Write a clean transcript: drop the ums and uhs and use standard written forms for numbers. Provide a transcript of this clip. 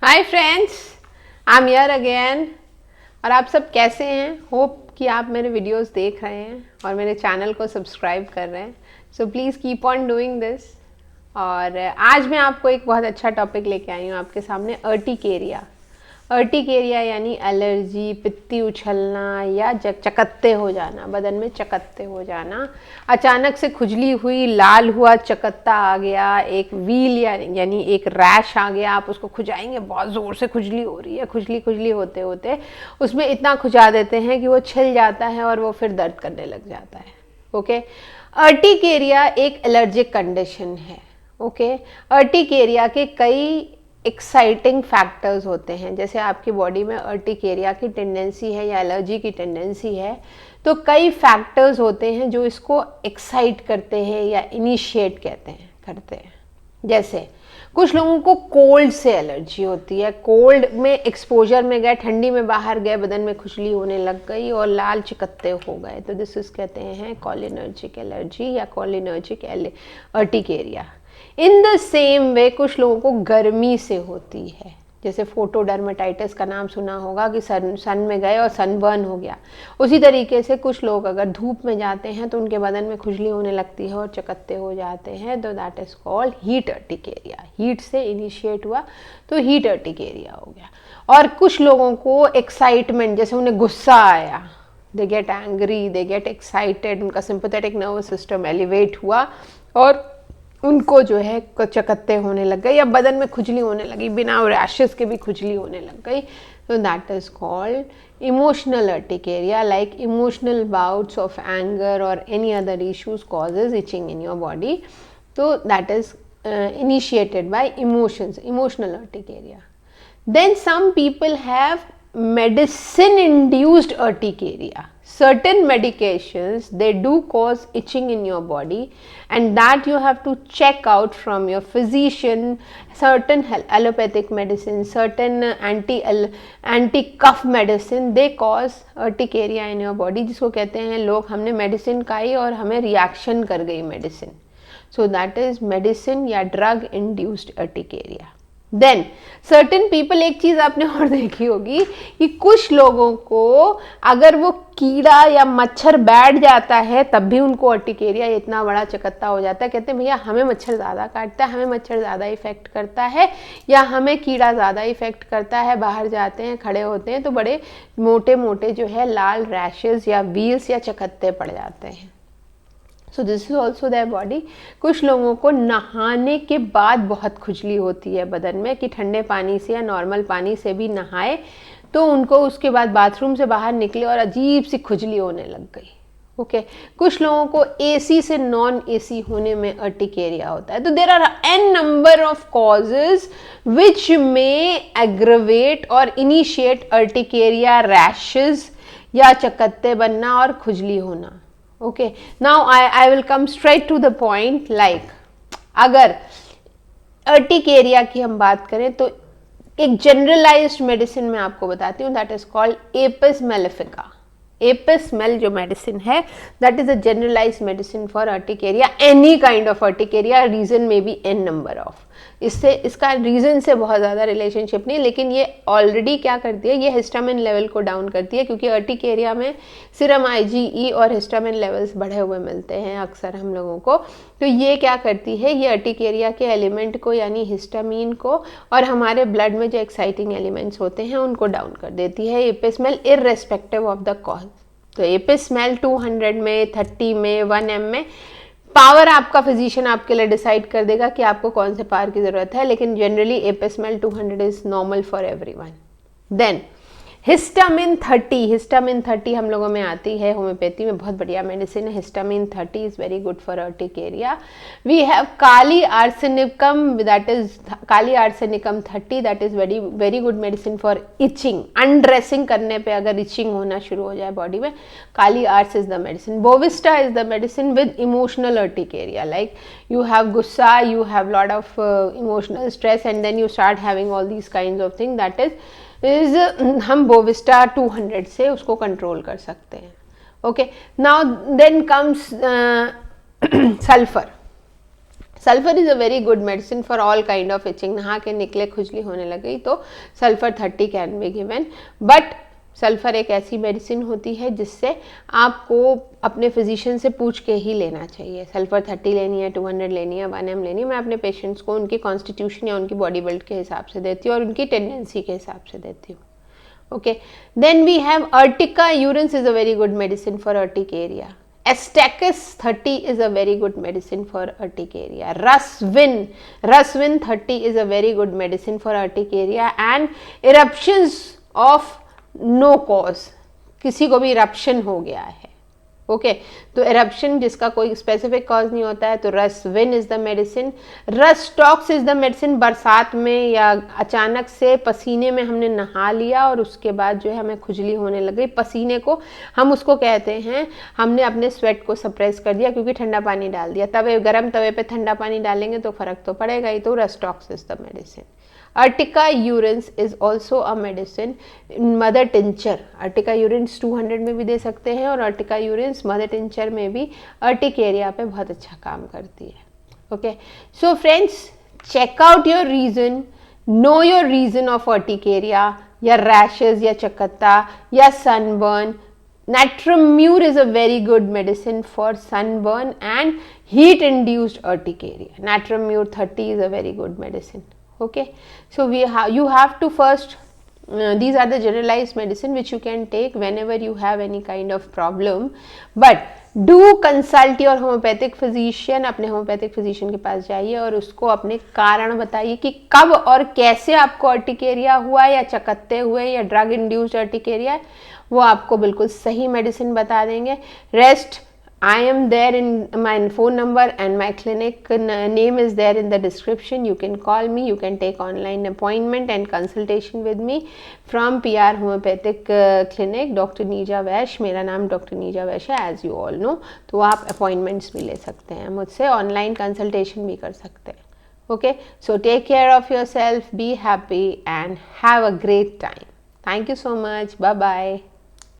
Hi friends, I am here again. और आप सब कैसे हैं? होप कि आप मेरे वीडियोस देख रहे हैं और मेरे चैनल को सब्सक्राइब कर रहे हैं। So please keep on doing this. और आज मैं आपको एक बहुत अच्छा टॉपिक लेके आई हूँ आपके सामने, अर्टिकेरिया। अर्टिकेरिया यानी एलर्जी, पित्ती उछलना या चकत्ते हो जाना, बदन में चकत्ते हो जाना, अचानक से खुजली हुई, लाल हुआ चकत्ता आ गया, एक व्हील यानी एक रैश आ गया, आप उसको खुजाएंगे, बहुत ज़ोर से खुजली हो रही है, खुजली होते होते उसमें इतना खुजा देते हैं कि वो छिल जाता है और वो फिर दर्द करने लग जाता है। ओके, अर्टिकेरिया एक एलर्जिक कंडीशन है। ओके, अर्टिकेरिया के कई एक्साइटिंग फैक्टर्स होते हैं। जैसे आपकी बॉडी में अर्टिकेरिया की टेंडेंसी है या एलर्जी की टेंडेंसी है, तो कई फैक्टर्स होते हैं जो इसको एक्साइट करते हैं या इनिशिएट करते हैं। जैसे कुछ लोगों को कोल्ड से एलर्जी होती है, कोल्ड में एक्सपोजर में गए, ठंडी में बाहर गए, बदन में खुजली होने लग गई और लाल चिकत्ते हो गए, तो दिस इज कहते हैं कोलिनर्जिक एलर्जी या cholinergic urticaria. In the same way कुछ लोगों को गर्मी से होती है, जैसे फोटोडर्मेटाइटिस का नाम सुना होगा कि सन में गए और सनबर्न हो गया। उसी तरीके से कुछ लोग अगर धूप में जाते हैं तो उनके बदन में खुजली होने लगती है और चकत्ते हो जाते हैं, तो that is called heat urticaria. Heat से इनिशिएट हुआ तो हीट अर्टिकेरिया हो गया। और कुछ लोगों को एक्साइटमेंट, जैसे उन्हें गुस्सा आया, they get angry, they get excited, उनका सिंपैथेटिक नर्वस सिस्टम एलिवेट हुआ और उनको जो है चकत्ते होने लग गए या बदन में खुजली होने लगी, बिना रैशेस के भी खुजली होने लग गई, तो that is called emotional urticaria. Like emotional bouts of anger और any other issues causes itching in your body, तो that is initiated by emotions, emotional urticaria. Then some people have medicine induced urticaria. Certain medications, they do cause itching in your body, and that you have to check out from your physician. Certain allopathic medicine, certain anti cough medicine, they cause urticaria in your body, जिसको कहते हैं लोग हमने medicine खाई और हमें reaction कर गई medicine, so that is medicine या drug induced urticaria. Then certain people, एक चीज आपने और देखी होगी कि कुछ लोगों को अगर वो कीड़ा या मच्छर बैठ जाता है तब भी उनको अर्टिकेरिया इतना बड़ा चकत्ता हो जाता है। कहते हैं भैया हमें मच्छर ज़्यादा काटता है, हमें मच्छर ज़्यादा इफेक्ट करता है या हमें कीड़ा ज़्यादा इफेक्ट करता है, बाहर जाते हैं, खड़े होते हैं तो बड़े मोटे मोटे जो है लाल रैशेज या व्हील्स या चकत्ते पड़ जाते हैं। So this is also their body. कुछ लोगों को नहाने के बाद बहुत खुजली होती है बदन में, कि ठंडे पानी से या नॉर्मल पानी से भी नहाए तो उनको उसके बाद बाथरूम से बाहर निकले और अजीब सी खुजली होने लग गई। ओके, कुछ लोगों को एसी से नॉन एसी होने में अर्टिकेरिया होता है। तो there are an number of causes which may aggravate और इनिशिएट अर्टिकेरिया, रैशेज या चकत्ते बनना और खुजली होना। Okay, now I will come straight to the point. Like अगर अर्टिकेरिया की हम बात करें तो एक जनरलाइज्ड मेडिसिन मैं आपको बताती हूँ, that is called apis mellifica. Apis mel जो मेडिसिन है, that is a generalised medicine for urticaria, any kind of urticaria, reason may be an number of. इससे इसका रीजन से बहुत ज़्यादा रिलेशनशिप नहीं, लेकिन ये ऑलरेडी क्या करती है, ये हिस्टामिन लेवल को डाउन करती है, क्योंकि अर्टिकेरिया में सीरम IgE और हिस्टामिन लेवल्स बढ़े हुए मिलते हैं अक्सर हम लोगों को। तो ये क्या करती है, ये अर्टिकेरिया के एलिमेंट को यानी हिस्टामिन को और हमारे ब्लड में जो एक्साइटिंग एलिमेंट्स होते हैं उनको डाउन कर देती है apis mel, irrespective of the cause. तो एपिस मेल 200 में, 30 में, 1 में, पावर आपका फिजिशियन आपके लिए डिसाइड कर देगा कि आपको कौन से पावर की जरूरत है, लेकिन generally apis mel 200 is normal for everyone. Then histamine 30, histamine 30 हम लोगों में आती है होम्योपैथी में, बहुत बढ़िया मेडिसिन है। Histamine 30 is very good for urticaria. We have kali arsenicum, that is kali arsenicum 30, that is very very good medicine for itching. Undressing करने पे अगर इचिंग होना शुरू हो जाए बॉडी में, kali ars is the medicine. Bovista is the medicine with emotional urticaria, like you have gussa, you have lot of emotional stress and then you start having all these kinds of things, that is हम bovista 200 से उसको control कर सकते हैं। Okay, now then comes sulphur. Sulphur is a very good medicine for all kind of itching. नहा के निकले खुजली होने लगी तो sulphur 30 can be given. But sulphur एक ऐसी मेडिसिन होती है जिससे आपको अपने फिजिशियन से पूछ के ही लेना चाहिए. सल्फर 30 लेनी है, 200 लेनी है, 1 ml लेनी है. मैं अपने पेशेंट्स को उनकी कॉन्स्टिट्यूशन या उनकी बॉडी बिल्ड के हिसाब से देती हूँ और उनकी टेंडेंसी के हिसाब से देती हूँ. Okay, then we have urtica urens is a very good medicine for urticaria. Astacus 30 is a very good medicine for urticaria. Rusvin 30 is a very good medicine for urticaria and eruptions of no cause. किसी को भी eruption हो गया है, okay, तो eruption जिसका कोई specific cause नहीं होता है, तो रसविन is the medicine. Rhus tox is the medicine. बरसात में या अचानक से पसीने में हमने नहा लिया और उसके बाद जो है हमें खुजली होने लग गई. पसीने को हम उसको कहते हैं हमने अपने स्वेट को सप्रेस कर दिया क्योंकि ठंडा पानी डाल दिया. तवे, गर्म तवे पे ठंडा पानी डालेंगे तो फर्क तो पड़ेगा ही. तो rhus tox is the medicine. Urtica urens is also a medicine. Mother tincture, urtica urens 200 में भी दे सकते हैं और अर्टिका यूरिन्स मदर टिंचर में भी अर्टिकेरिया पे बहुत अच्छा काम करती है. Okay, so friends, check out your reason, know your reason of urticaria या रैशेज या चकत्ता या sunburn. Natrum-mur is a very good medicine for sunburn and heat induced urticaria. Natrum-mur 30 is a very good medicine. Okay, so you have to first these are the generalized medicine which you can take whenever you have any kind of problem, but do consult your homeopathic physician. अपने homeopathic physician के पास जाइए और उसको अपने कारण बताइए कि कब और कैसे आपको अर्टिकेरिया हुआ या चकत्ते हुए या ड्रग इंड्यूस्ड अर्टिकेरिया. वो आपको बिल्कुल सही मेडिसिन बता देंगे. Rest, I am there in my phone number and my clinic name is there in the description. You can call me, you can take online appointment and consultation with me from PR Homeopathic Clinic, Dr. Neeja Vaish. मेरा नाम Dr. Neeja Vaish है, as you all know. तो आप appointments भी ले सकते हैं मुझसे, online consultation भी कर सकते हैं. Okay, so take care of yourself, be happy and have a great time. Thank you so much. Bye bye.